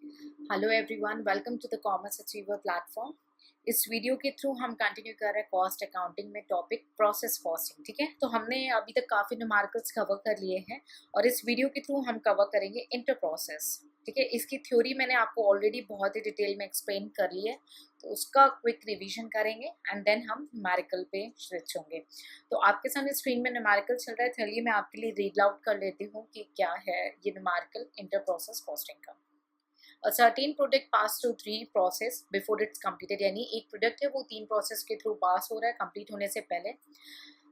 Hello everyone, welcome to the commerce achiever platform. इस video के through हम continue कर रहे हैं कॉस्ट अकाउंटिंग में टॉपिक प्रोसेस कॉस्टिंग। ठीक है, तो हमने अभी तक काफ़ी न्यूमेरिकल्स कवर कर लिए हैं और इस वीडियो के थ्रू हम कवर करेंगे इंटर प्रोसेस। ठीक है, इसकी थ्योरी मैंने आपको ऑलरेडी बहुत ही डिटेल में एक्सप्लेन कर ली है, तो उसका क्विक रिवीजन करेंगे एंड देन हम न्यूमेरिकल पे स्विच होंगे। तो आपके सामने स्क्रीन में न्यूमेरिकल चल रहा है, चलिए मैं आपके लिए रीड आउट कर लेती हूँ कि क्या है ये न्यूमेरिकल इंटर प्रोसेस कॉस्टिंग का। A certain product pass through three process before it's completed, यानी एक प्रोडक्ट है वो तीन प्रोसेस के थ्रू पास हो रहा है कंप्लीट होने से पहले।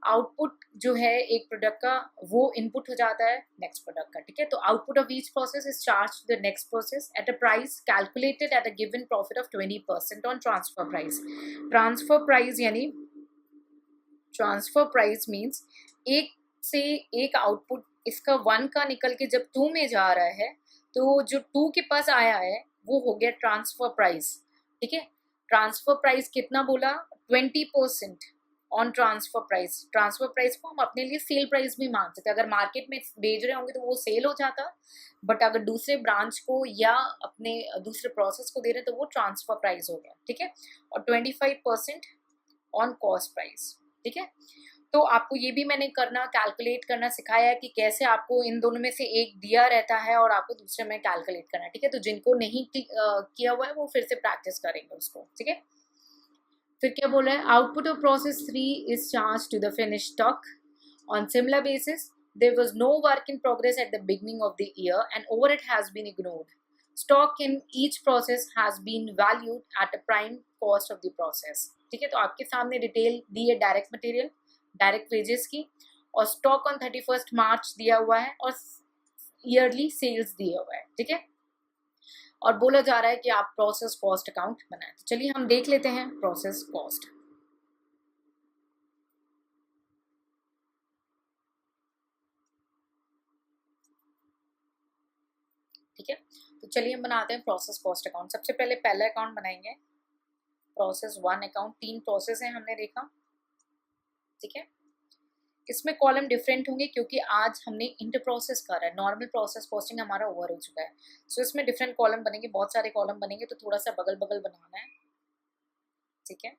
आउटपुट जो है एक प्रोडक्ट का वो इनपुट हो जाता है नेक्स्ट प्रोडक्ट का। ठीक है, तो output of each process is charge to the next process at a price calculated at a given profit of 20% on transfer price. Transfer price यानी ट्रांसफर प्राइस मीन्स एक से एक आउटपुट इसका 1 का निकल के जब 2 में जा रहा है तो जो 2 के पास आया है वो हो गया ट्रांसफर प्राइस। ठीक है, ट्रांसफर प्राइस कितना बोला? 20% on transfer price. Transfer price को हम अपने लिए सेल प्राइस भी मान सकते हैं। अगर मार्केट में बेच रहे होंगे तो वो सेल हो जाता, बट अगर दूसरे ब्रांच को या अपने दूसरे प्रोसेस को दे रहे हैं तो वो ट्रांसफर प्राइस हो गया। ठीक है, और 25% ऑन कॉस्ट प्राइस। ठीक है, तो आपको ये भी मैंने कैलकुलेट करना सिखाया है कि कैसे आपको इन दोनों में से एक दिया रहता है और आपको दूसरे में कैलकुलेट करना है। ठीक है, तो जिनको नहीं किया हुआ है वो फिर से प्रैक्टिस करेंगे उसको। ठीक है, फिर क्या बोला है? Output of process 3 is charge to the finish stock on similar basis. There was no work in progress at the beginning of the year and overhead has been ignored. Stock in each process has been valued at a prime cost of the process. ठीक है, तो आपके सामने detail दी है direct material, direct wages की, और stock on 31 मार्च दिया हुआ है और ईयरली सेल्स दिया हुआ है। ठीक है, और बोला जा रहा है कि आप प्रोसेस कॉस्ट अकाउंट बनाएं। तो चलिए हम देख लेते हैं प्रोसेस कॉस्ट। ठीक है, तो चलिए हम बनाते हैं प्रोसेस कॉस्ट अकाउंट। सबसे पहले पहला अकाउंट बनाएंगे प्रोसेस 1 अकाउंट। 3 प्रोसेस है हमने देखा। ठीक है, इसमें कॉलम डिफरेंट होंगे क्योंकि आज हमने इंटर प्रोसेस करा है, नॉर्मल प्रोसेस कॉस्टिंग हमारा ओवर हो चुका है। सो इसमें डिफरेंट कॉलम बनेंगे, बहुत सारे कॉलम बनेंगे, तो थोड़ा सा बगल बगल बनाना है। ठीक है,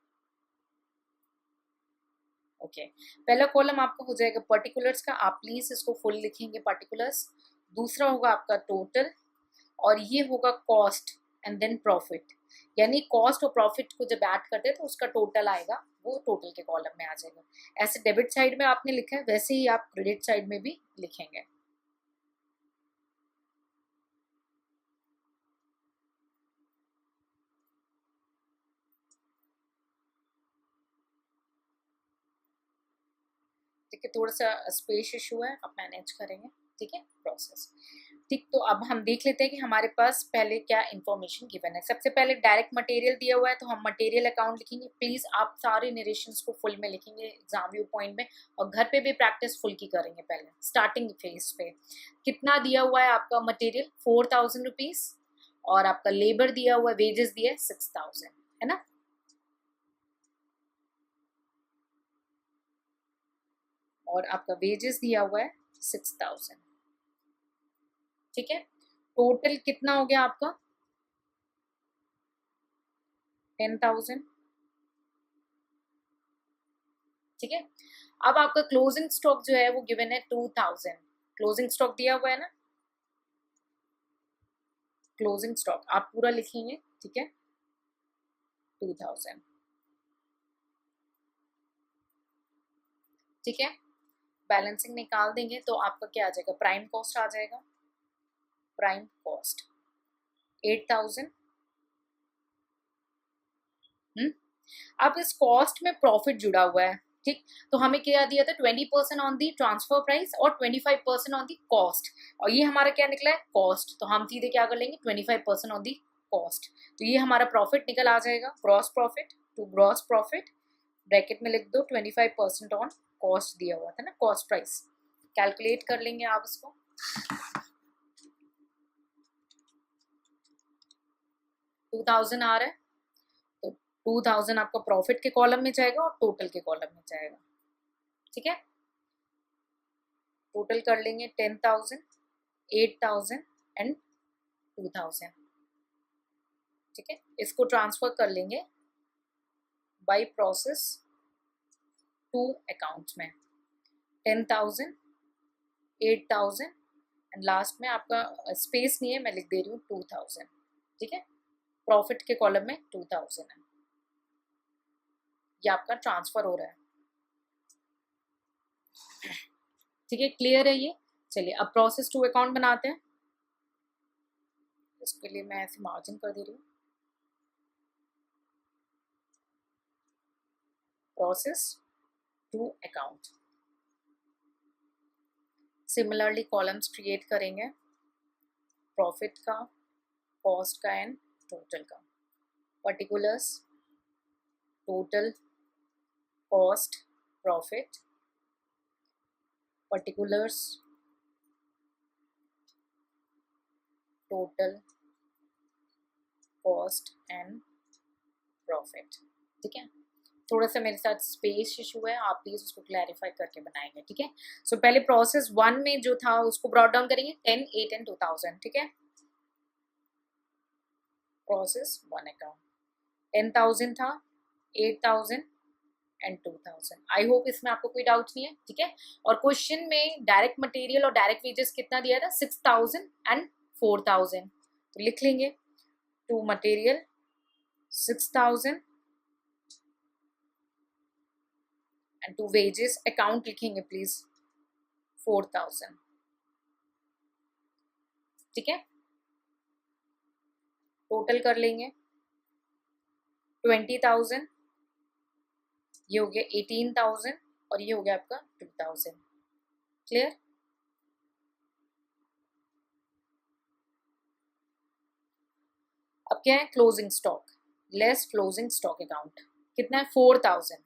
ओके। पहला कॉलम आपका हो जाएगा पर्टिकुलर्स का, आप प्लीज इसको फुल लिखेंगे पर्टिकुलर्स। दूसरा होगा आपका टोटल, और ये होगा कॉस्ट एंड देन प्रॉफिट। यानी कॉस्ट और प्रॉफिट को जब ऐड करते हैं तो उसका टोटल आएगा, वो टोटल के कॉलम में आ जाएगा। ऐसे डेबिट साइड में आपने लिखा है वैसे ही आप क्रेडिट साइड में भी लिखेंगे। ठीक है, थोड़ा सा स्पेस इशू है, आप मैनेज करेंगे। ठीक है, प्रोसेस। ठीक, तो अब हम देख लेते हैं कि हमारे पास पहले क्या इन्फॉर्मेशन गिवन है। सबसे पहले डायरेक्ट मटेरियल दिया हुआ है तो हम मटेरियल अकाउंट लिखेंगे। प्लीज आप सारे नरेशंस को फुल में लिखेंगे एग्जाम व्यू पॉइंट में, और घर पे भी प्रैक्टिस फुल की करेंगे। पहले स्टार्टिंग फेज पे कितना दिया हुआ है आपका मटेरियल? 4000 रुपीज, और आपका लेबर दिया हुआ है, वेजेस दिया है 6000, है ना। और आपका वेजेस दिया हुआ है 6000। ठीक है, टोटल कितना हो गया आपका? 10,000। ठीक है, अब आपका क्लोजिंग स्टॉक जो है वो गिवन है 2000। क्लोजिंग स्टॉक दिया हुआ है ना, क्लोजिंग स्टॉक आप पूरा लिखेंगे। ठीक है, 2000। ठीक है, बैलेंसिंग निकाल देंगे तो आपका क्या आ जाएगा? प्राइम कॉस्ट आ जाएगा। Prime cost 8000। अब इस कॉस्ट में प्रॉफिट जुड़ा हुआ है। ठीक, तो हमें क्या दिया था? 20% ऑन दी ट्रांसफर प्राइस और 25% ऑन दी कॉस्ट, और ये हमारा क्या निकला है? कॉस्ट। तो हम सीधे क्या कर लेंगे? 25% ऑन दी कॉस्ट। तो ये हमारा प्रॉफिट निकल आ जाएगा, gross profit to gross profit, bracket में लिख दो 25% ऑन कॉस्ट दिया हुआ था ना, कॉस्ट प्राइस। कैलकुलेट कर लेंगे आप इसको। 2000 आ रहा है, तो 2000 आपका प्रॉफिट के कॉलम में जाएगा और टोटल के कॉलम में जाएगा। ठीक है, टोटल कर लेंगे 10,000, 8,000 एंड 2000। ठीक है, इसको ट्रांसफर कर लेंगे बाय प्रोसेस टू अकाउंट्स में, 10,000, 8,000 एंड लास्ट में आपका स्पेस नहीं है, मैं लिख दे रही हूँ 2,000, ठीक है। प्रॉफिट के कॉलम में 2,000 है, ये आपका ट्रांसफर हो रहा है, ठीक है। क्लियर है ये? चलिए अब प्रोसेस टू अकाउंट बनाते हैं। इसके लिए मैं ऐसे मार्जिन कर दे रही हूँ, process to account. Similarly columns create करेंगे, प्रॉफिट का, कॉस्ट का एंड टोटल का। Particulars, total, cost, profit, particulars, total, cost and profit, ठीक है। थोड़ा सा मेरे साथ स्पेस इशू है, आप प्लीज उसको क्लैरिफाई करके बनाएंगे, ठीक है। सो पहले प्रोसेस 1 में जो था उसको ब्रॉट डाउन करेंगे, 10, 8 एंड 2,000, ठीक है। प्रोसेस 1 अकाउंट 10,000 था, 8,000 एंड 2,000। आई होप इसमें आपको कोई डाउट नहीं है, ठीक है। और क्वेश्चन में डायरेक्ट मटेरियल और डायरेक्ट वेजेस कितना दिया था, 6,000 एंड 4,000, तो लिख लेंगे to material 6,000 and to wages account लिखेंगे प्लीज 4,000, ठीक है। टोटल कर लेंगे 20,000, ये हो गया 18,000 और ये हो गया आपका 2,000। क्लियर? अब क्या है, closing stock less closing stock account कितना है, 4,000।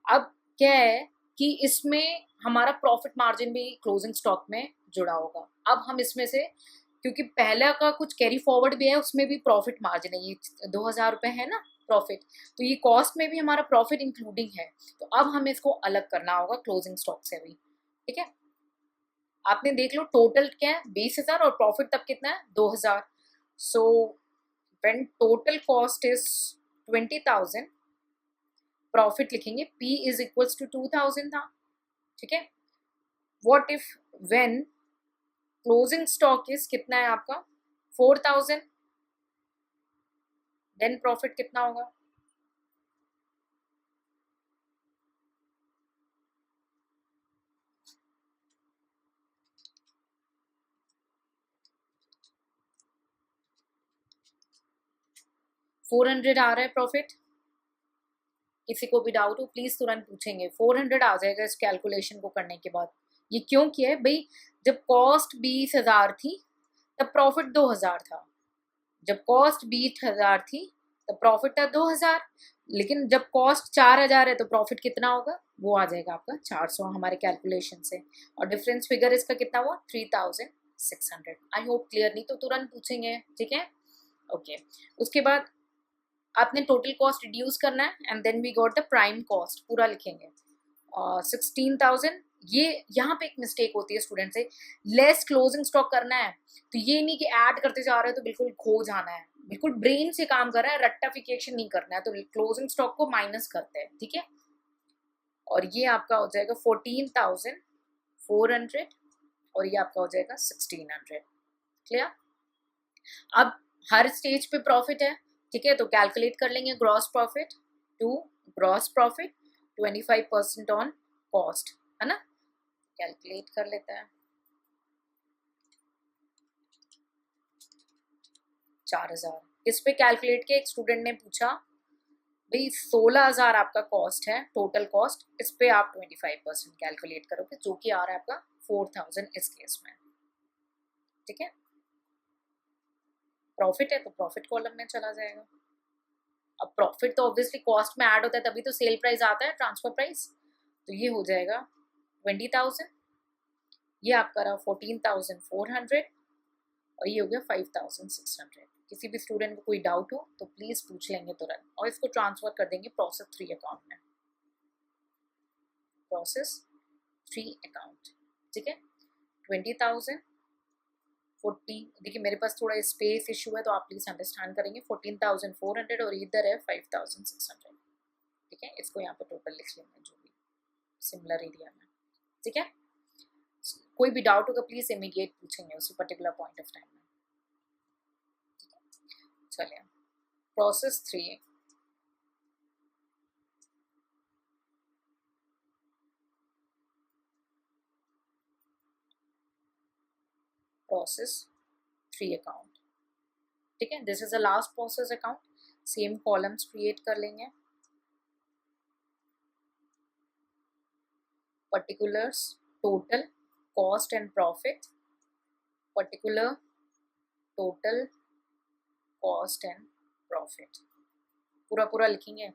अब क्या है कि इसमें हमारा प्रॉफिट मार्जिन भी क्लोजिंग स्टॉक में जुड़ा होगा। अब हम इसमें से, क्योंकि पहला का कुछ कैरी फॉरवर्ड भी है, उसमें भी प्रॉफिट मार्जिन है, ये 2,000 रुपये है ना प्रॉफिट, तो ये कॉस्ट में भी हमारा प्रॉफिट इंक्लूडिंग है, तो अब हमें इसको अलग करना होगा क्लोजिंग स्टॉक से भी, ठीक है। आपने देख लो टोटल क्या है 20,000 और प्रॉफिट तब कितना है 2,000। So when total cost is 20,000, profit लिखेंगे P इज इक्वल्स टू 2,000 था, ठीक है। What if when closing stock is कितना है आपका 4,000, देन प्रॉफिट कितना होगा, $400 आ रहा है प्रॉफिट। किसी को भी डाउट हो प्लीज तुरंत पूछेंगे, 400 आ जाएगा इस कैलकुलेशन को करने के बाद। ये क्यों किया है भाई, जब कॉस्ट 20,000 थी तब प्रॉफिट 2,000 था, जब कॉस्ट 20,000 थी तब प्रॉफिट था 2,000, लेकिन जब कॉस्ट 4,000 है तो प्रॉफिट कितना होगा, वो आ जाएगा आपका 400 हमारे कैलकुलेशन से, और डिफरेंस फिगर इसका कितना हुआ 3,600। आई होप क्लियर, नहीं तो तुरंत पूछेंगे, ठीक है। ओके, उसके बाद आपने टोटल कॉस्ट रिड्यूस करना है and then we got the prime cost, पूरा लिखेंगे 16,000। ये यहाँ पे एक मिस्टेक होती है स्टूडेंट से, लेस क्लोजिंग स्टॉक करना है तो ये नहीं कि ऐड करते जा रहे हो तो बिल्कुल खो जाना है, बिल्कुल ब्रेन से काम कर रहा है, रट्टाफिकेशन नहीं करना है, तो क्लोजिंग स्टॉक को माइनस करते हैं, ठीक है। और ये आपका हो जाएगा 14,400 और ये आपका हो जाएगा 1,600। क्लियर? अब हर स्टेज पे प्रॉफिट है, ठीक है, तो कैलकुलेट कर लेंगे gross profit to gross profit 25% on cost, है ना। कैलकुलेट कर लेते हैं, 4,000 इस पे कैलकुलेट किया। एक स्टूडेंट ने पूछा भाई 16,000 आपका कॉस्ट है टोटल कॉस्ट, इस पे आप 25% कैलकुलेट करोगे, जो कि आ रहा है आपका 4,000 इस केस में, ठीक है। प्रॉफिट है तो प्रॉफिट कॉलम में चला जाएगा। अब प्रॉफिट तो ऑब्वियसली कॉस्ट में ऐड होता है तभी तो सेल प्राइस आता है, ट्रांसफर प्राइस, तो ये हो जाएगा 20,000, ये आपका रहा 14,400 और ये हो गया 5,600। किसी भी स्टूडेंट को कोई डाउट हो तो प्लीज पूछ लेंगे तुरंत, और इसको ट्रांसफर कर देंगे प्रोसेस 3 अकाउंट में, प्रोसेस 3 अकाउंट, ठीक है। 20,000, 40, देखिए मेरे पास थोड़ा स्पेस इशू है तो आप प्लीज अंडरस्टैंड करेंगे। 14,400 और इधर है 5,600। ठीक है, इसको यहाँ पे टोटल लिख लेंगे जो भी सिमिलर एरिया में। ठीक है, कोई भी डाउट होगा प्लीज इमीडिएट पूछेंगे उसी पर्टिकुलर पॉइंट ऑफ टाइम में। चलिए प्रोसेस 3, प्रोसेस 3 अकाउंट। ठीक है, this is the last process account. Same columns create कर लेंगे। Particulars, total, cost and profit, particular, total, cost and profit, पूरा पूरा लिखेंगे। ये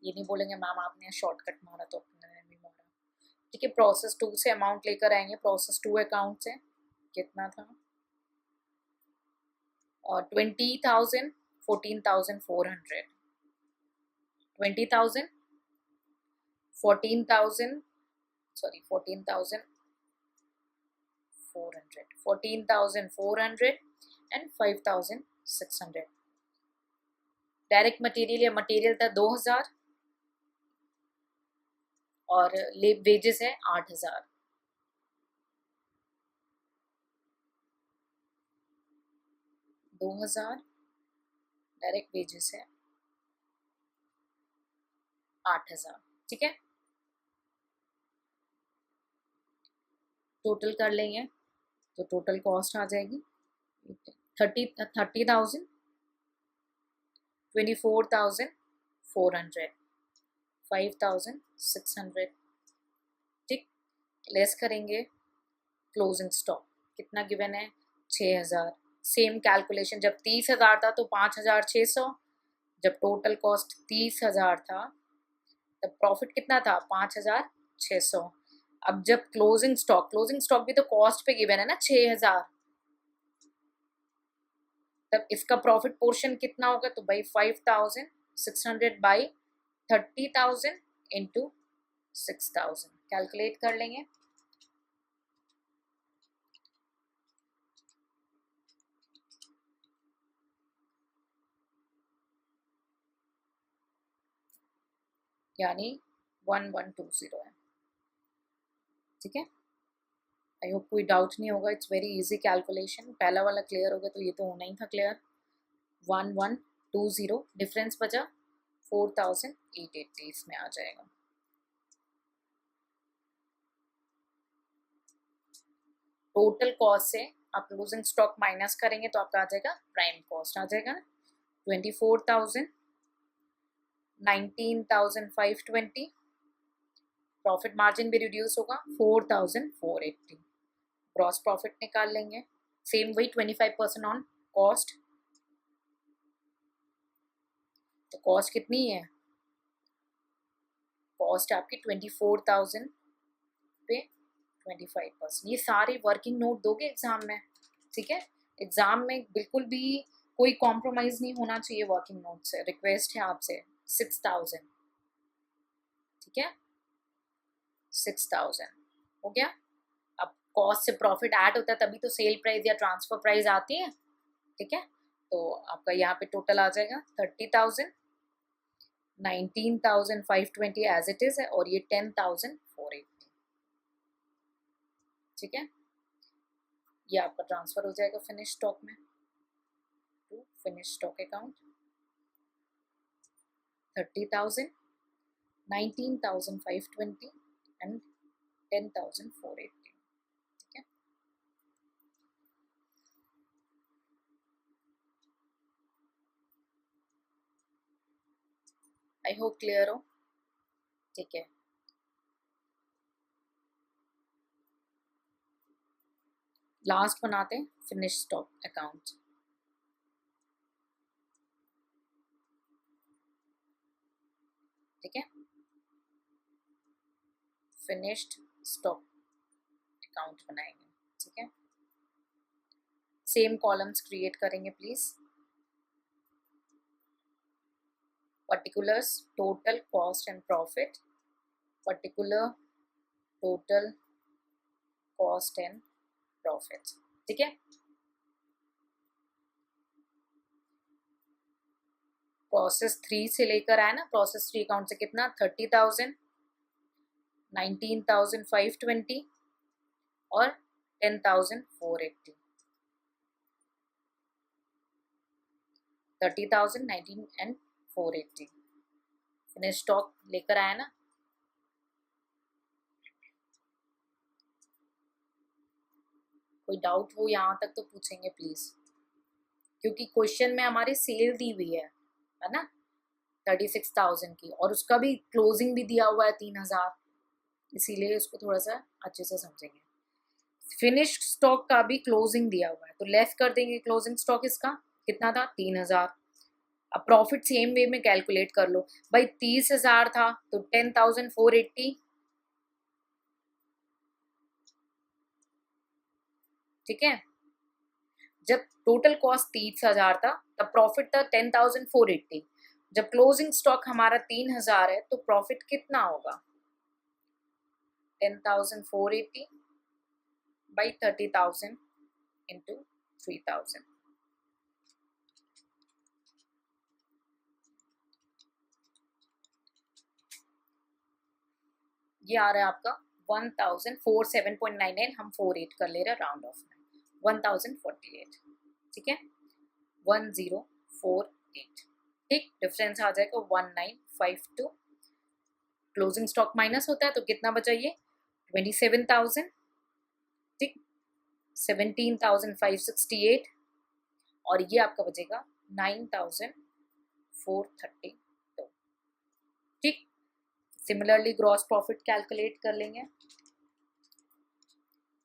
नहीं बोलेंगे मैम आपने शॉर्टकट मारा तो अपने नहीं मारा। ठीक है, प्रोसेस 2 से अमाउंट लेकर आएंगे। प्रोसेस 2 अकाउंट से कितना था, और 20,000, 14,400, 20,000, 14,000, सॉरी 14,400, 14,400 एंड 5,600। डायरेक्ट मटेरियल या मटेरियल था 2,000 और वेजेस है 8,000। डायरेक्ट वेजेस है 8,000। ठीक है, टोटल कर लेंगे तो टोटल कॉस्ट आ जाएगी 30,000, 24,400, 5,600। ठीक, लेस करेंगे क्लोजिंग स्टॉक, कितना गिवन है 6,000। सेम कैलकुलेशन, जब 30,000 था तो 5,600, जब टोटल कॉस्ट 30,000 था तब प्रॉफिट कितना था 5,600। अब जब क्लोजिंग स्टॉक भी तो कॉस्ट पे गिवन है ना 6,000, तब इसका प्रॉफिट पोर्शन कितना होगा, तो भाई 5,600 बाई 30,000 इंटू 6,000 कैलकुलेट कर लेंगे। यानी 1120 है। ठीक है, आई होप कोई डाउट नहीं होगा। It's very easy calculation. पहला वाला क्लियर हो गया तो ये तो होना ही था क्लियर। 1120, डिफरेंस बचा 4,880, इसमें आ जाएगा। टोटल कॉस्ट से आप क्लोजिंग स्टॉक माइनस करेंगे तो आपका आ जाएगा प्राइम कॉस्ट आ जाएगा ना 24,000, 19,520। प्रॉफिट मार्जिन भी रिड्यूस होगा 4,480। ग्रॉस प्रॉफिट निकाल लेंगे, सेम वही 25% ऑन कॉस्ट। तो कॉस्ट कितनी है, कॉस्ट आपकी 24,000 पे 25%। ये सारे वर्किंग नोट दोगे एग्जाम में। ठीक है, एग्जाम में बिल्कुल भी कोई कॉम्प्रोमाइज नहीं होना चाहिए वर्किंग नोट से, रिक्वेस्ट है आपसे। 6,000, ठीक है 6,000 हो गया। अब कॉस्ट से प्रॉफिट ऐड होता है तभी तो सेल प्राइस या ट्रांसफर प्राइस आती है। ठीक है, तो आपका यहाँ पे टोटल आ जाएगा 30,000, 19,520 एज इट इज है, और ये 10,480। ठीक है, ये आपका ट्रांसफर हो जाएगा फिनिश स्टॉक में to finish stock account. 30,000, 19,520 and 10,480। ठीक है, आई होप क्लियर हो। ठीक है, लास्ट बनाते हैं फिनिश स्टॉक अकाउंट। ठीक है, फिनिश्ड स्टॉक अकाउंट बनाएंगे। ठीक है, सेम कॉलम्स क्रिएट करेंगे please. Particulars, total, cost and profit, particular, total, cost and profit. ठीक है, प्रोसेस 3 से लेकर आया ना, प्रोसेस 3 अकाउंट से कितना 30,000, 19,520 और 10,480। 30,000, 19 एंड 480 फिनिश स्टॉक लेकर आया ना। कोई डाउट हो यहाँ तक तो पूछेंगे प्लीज, क्योंकि क्वेश्चन में हमारी सेल दी हुई है ना 36,000 की, और उसका भी क्लोजिंग भी दिया हुआ है 3,000, इसीलिए उसको थोड़ा सा अच्छे से समझेंगे। फिनिश स्टॉक का भी क्लोजिंग दिया हुआ है, तो लेस कर देंगे क्लोजिंग स्टॉक इसका कितना था 3,000। अब प्रॉफिट सेम वे में कैलकुलेट कर लो भाई, 30,000 था तो 10,480, ठीक है। जब टोटल कॉस्ट 30,000 था तब प्रॉफिट था 10,480। जब क्लोजिंग स्टॉक हमारा 3,000 है तो प्रॉफिट कितना होगा 10,480 बाई 30,000 इंटू 3,000। ये आ रहा है आपका 1,047.99, हम 48 कर ले रहे हैं राउंड ऑफ में, 1,048, ठीक है 1048, ठीक। डिफरेंस आ जाएगा 1952। क्लोजिंग स्टॉक माइनस होता है तो कितना बचा ये 27,000, ठीक 17,568, और ये आपका बचेगा 9,432, ठीक। सिमिलरली ग्रॉस प्रॉफिट कैलकुलेट कर लेंगे,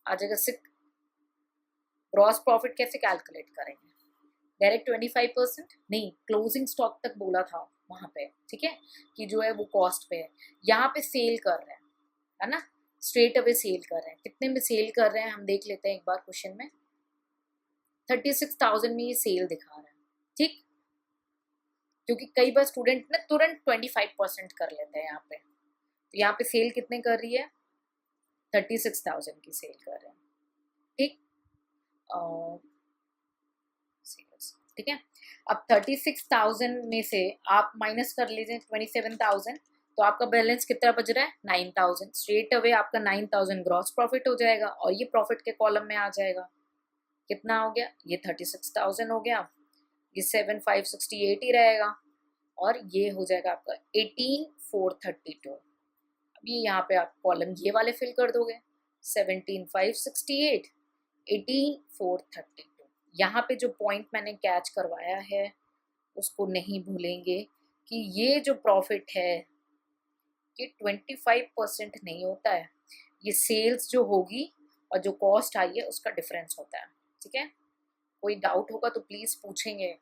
आ जाएगा 6। ग्रॉस प्रॉफिट कैसे कैलकुलेट करेंगे, डायरेक्ट 25% नहीं, क्लोजिंग स्टॉक तक बोला था वहां पे, ठीक है, कि जो है वो कॉस्ट पे है। यहाँ पे सेल कर रहे हैं है ना, स्ट्रेट अवे सेल कर रहे हैं। कितने में सेल कर रहे हैं हम देख लेते हैं एक बार क्वेश्चन में। 36,000 में ये सेल दिखा रहा है, ठीक, क्योंकि कई बार स्टूडेंट ना तुरंत 25% कर लेते हैं यहाँ पे। तो यहाँ पे सेल कितने कर रही है 36,000 की सेल कर रहे हैं, ठीक। ठीक है, अब 36,000 में से आप माइनस कर लीजिए 27,000, तो आपका बैलेंस कितना बच रहा है 9,000। स्ट्रेट अवे आपका 9,000 ग्रॉस प्रॉफिट हो जाएगा और ये प्रॉफिट के कॉलम में आ जाएगा। कितना हो गया, ये 36,000 हो गया, ये 7,568 ही रहेगा, और ये हो जाएगा आपका 18,432। अब ये यहाँ पे आप कॉलम ये वाले फिल कर दोगे, 17,568, 18,432। यहाँ पे जो पॉइंट मैंने कैच करवाया है उसको नहीं भूलेंगे कि ये जो प्रॉफिट है ये 25% नहीं होता है, ये सेल्स जो होगी और जो कॉस्ट आई है उसका डिफरेंस होता है, ठीक है। कोई डाउट होगा तो प्लीज़ पूछेंगे,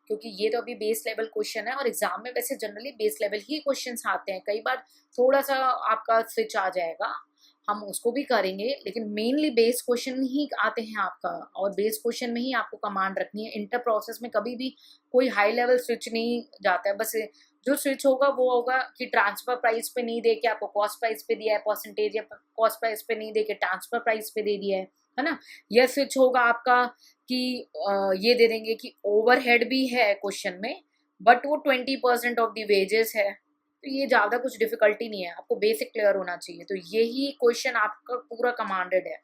क्योंकि ये तो अभी बेस लेवल क्वेश्चन है और एग्जाम में वैसे जनरली बेस लेवल ही क्वेश्चंस आते हैं। कई बार थोड़ा सा आपका स्विच आ जाएगा, हम उसको भी करेंगे, लेकिन मेनली बेस क्वेश्चन ही आते हैं आपका, और बेस क्वेश्चन में ही आपको कमांड रखनी है। इंटर प्रोसेस में कभी भी कोई हाई लेवल स्विच नहीं जाता है, बस जो स्विच होगा वो होगा कि ट्रांसफर प्राइस पे नहीं दे के आपको कॉस्ट प्राइस पे दिया है परसेंटेज, या कॉस्ट प्राइस पे नहीं दे के ट्रांसफर प्राइस पे दे दिया है ना। यह स्विच होगा आपका कि ये दे देंगे कि ओवरहेड भी है क्वेश्चन में बट वो 20% ऑफ द वेजेस है, तो ये ज़्यादा कुछ डिफिकल्टी नहीं है, आपको बेसिक क्लियर होना चाहिए। तो यही क्वेश्चन आपका पूरा कमांडेड है,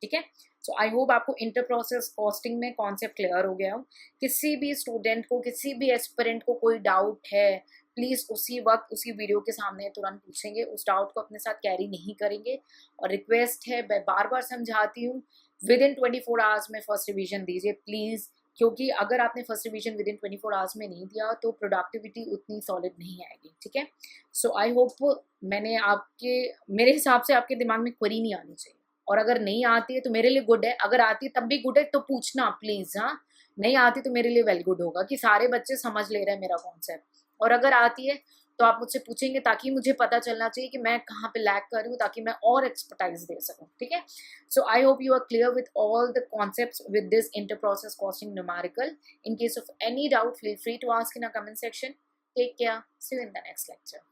ठीक है। सो आई होप आपको इंटर प्रोसेस कॉस्टिंग में कॉन्सेप्ट क्लियर हो गया हो। किसी भी स्टूडेंट को, किसी भी एस्पिरेंट को कोई डाउट है, प्लीज़ उसी वक्त उसी वीडियो के सामने तुरंत पूछेंगे, उस डाउट को अपने साथ कैरी नहीं करेंगे। और रिक्वेस्ट है, मैं बार बार समझाती हूँ, विद इन 24 आवर्स में फर्स्ट रिवीजन दीजिए प्लीज़, क्योंकि अगर आपने first revision with in 24 hours में नहीं दिया तो प्रोडक्टिविटी उतनी सॉलिड नहीं आएगी, ठीक है। सो आई होप मैंने मेरे हिसाब से आपके दिमाग में क्वेरी नहीं आनी चाहिए, और अगर नहीं आती है तो मेरे लिए गुड है, अगर आती है तब भी गुड है, तो पूछना प्लीज़। हाँ, नहीं आती तो मेरे लिए वेल गुड होगा कि सारे बच्चे समझ ले रहे हैं मेरा कॉन्सेप्ट, और अगर आती है तो आप मुझसे पूछेंगे ताकि मुझे पता चलना चाहिए कि मैं कहाँ पे लैग कर रही हूँ, ताकि मैं और एक्सपर्टाइज दे सकूँ, ठीक है। So I hope you are clear with all the concepts with this inter-process costing numerical. In case of any doubt, feel free to ask in our comment section. Take care. See you in the next lecture.